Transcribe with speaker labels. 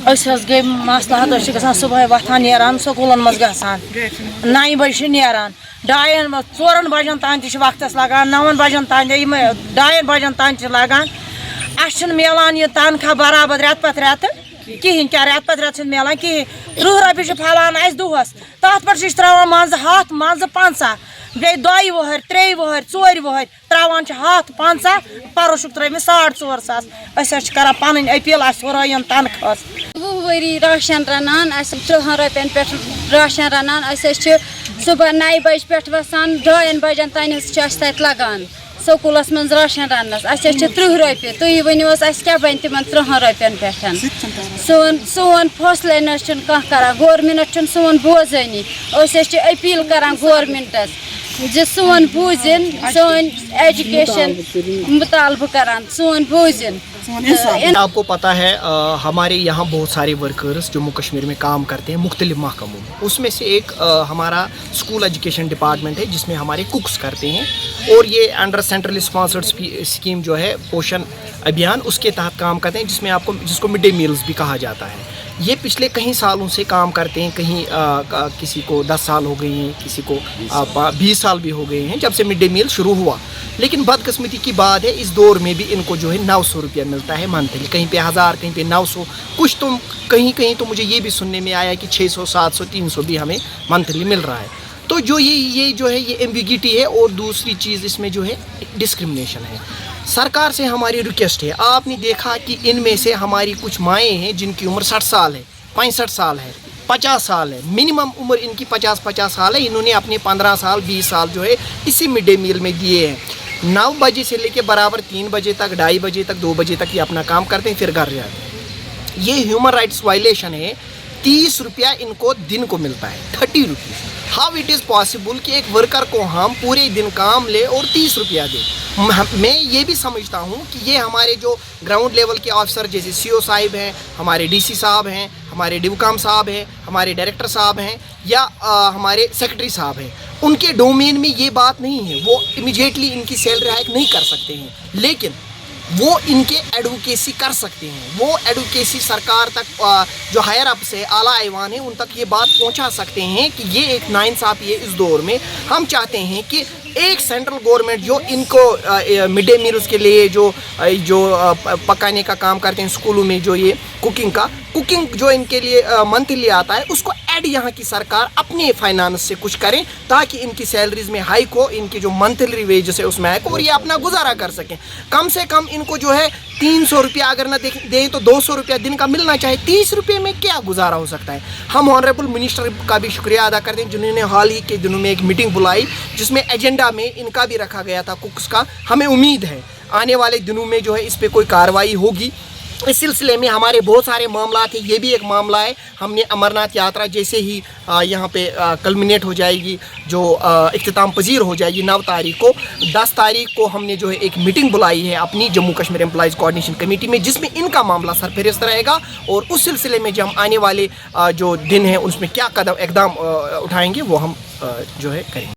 Speaker 1: गई मसलहत गसान सुबह वथान नेरान स्कूलन मज गसान 9 बजे नेरान 2-4 बजन तान वक्त लगान 9 बजन तान 2 बजन तान लगान अस मिलान यह तनख्वाह बराबर रेत पत रेत कहें क्या रेत पत रेत मिलान कहें 30 रपये फलान दोहस तथ पे त्रावान मज 100 मज 50 बे 2 वहर 3 वहर 4 वहर त्रावान 100 50 परोशुक त्रे 4,500 अस कर पन अपील हुरायन तनख्वाह
Speaker 2: 20 वरी राशन रनान 30 रपयन पे राशन रनान सुबह 9 बजे पे वसान 2 बजन तान तत लगान स्कूलस मज राशन रनस 30 रपये तुम वनो क्या बन तिम 30 रपयन पे सोन फैसले ना कर गवर्नमेंट सोन बोजानी अपील कर गवर्नमेंटस जो सोन बूझन सोन एजुकेशन मुतालबा करान सोन बूझन।
Speaker 3: आपको पता है हमारे यहाँ बहुत सारे वर्कर्स जम्मू कश्मीर में काम करते हैं मुख्तलिफ महकमों में, उसमें से एक हमारा स्कूल एजुकेशन डिपार्टमेंट है जिसमें हमारे कुक्स करते हैं और ये अंडर सेंट्रल स्पॉन्सर्ड स्कीम जो है पोषण अभियान उसके तहत काम करते हैं जिसको मिड डे मील्स भी कहा जाता है। ये पिछले कई सालों से काम करते हैं, कहीं किसी को 10 साल हो गए हैं, किसी को 20 साल भी हो गए हैं जब से मिड डे मील शुरू हुआ। लेकिन बदकिस्मती की बात है इस दौर में भी इनको जो है 900 रुपया मिलता है मंथली, कहीं पे 1000 कहीं पे 900, कुछ तो कहीं तो मुझे ये भी सुनने में आया कि 600 700 300 भी हमें मंथली मिल रहा है। तो जो ये जो है ये एम्बिग्यूटी है और दूसरी चीज़ इसमें जो है डिस्क्रिमिनेशन है। सरकार से हमारी रिक्वेस्ट है, आपने देखा कि इनमें से हमारी कुछ माएँ हैं जिनकी उम्र 60 साल है, 65 साल है, 50 साल है, मिनिमम उम्र इनकी 50 साल है। इन्होंने अपने 15 साल 20 साल जो है इसी मिड डे मील में दिए हैं। 9 बजे से लेके बराबर 3 बजे तक, 2:30 बजे तक, 2 बजे तक ये अपना काम करते हैं फिर घर जाते हैं। ये ह्यूमन राइट्स वायलेशन है। 30 रुपया इनको दिन को मिलता है, 30 rupees. How it is possible कि एक वर्कर को हम पूरे दिन काम ले और 30 रुपया दें। मैं ये भी समझता हूँ कि ये हमारे जो ग्राउंड लेवल के ऑफिसर जैसे CO साहिब हैं, हमारे DC साहब हैं, हमारे डिवकाम साहब हैं, हमारे डायरेक्टर साहब हैं या हमारे सेक्रेटरी साहब हैं, उनके डोमेन में ये बात नहीं है। वो इमीडिएटली इनकी सैलरी हाइक नहीं कर सकते हैं, लेकिन वो इनके एडवोकेसी कर सकते हैं। वो एडवोकेसी सरकार तक जो हायर अप से आला ऐवान है उन तक ये बात पहुंचा सकते हैं कि ये एक नाइंसाफ़ी है। इस दौर में हम चाहते हैं कि एक सेंट्रल गवर्नमेंट जो इनको मिड डे मील्स के लिए जो पकाने का काम करते हैं स्कूलों में, जो ये कुकिंग जो इनके लिए मंथली आता है उसको ऐड यहाँ की सरकार अपने फाइनेंस से कुछ करें ताकि इनकी सैलरीज में हाइक हो, इनकी जो मंथली वेजेस है उसमें हाइक हो और ये अपना गुजारा कर सकें। कम से कम इनको जो है 300 रुपया अगर ना दें तो 200 रुपया दिन का मिलना चाहिए। 30 रुपये में क्या गुजारा हो सकता है। हम ऑनरेबल मिनिस्टर का भी शुक्रिया अदा करते हैं जिन्होंने हाल ही के दिनों में एक मीटिंग बुलाई जिसमें एजेंडा में इनका भी रखा गया था, कुक्स का। हमें उम्मीद है आने वाले दिनों में जो है इस पर कोई कार्रवाई होगी। इस सिलसिले में हमारे बहुत सारे मामला थे, ये भी एक मामला है। हमने अमरनाथ यात्रा जैसे ही यहाँ पे कल्मिनेट हो जाएगी, जो इख्तिताम पजीर हो जाएगी 9 तारीख को, 10 तारीख को हमने जो है एक मीटिंग बुलाई है अपनी Jammu Kashmir employees coordination committee में जिसमें इनका मामला सरफहरिस्त रहेगा और उस सिलसिले में जो हम आने वाले जो दिन हैं उसमें क्या इकदाम उठाएंगे वो हम जो है करेंगे।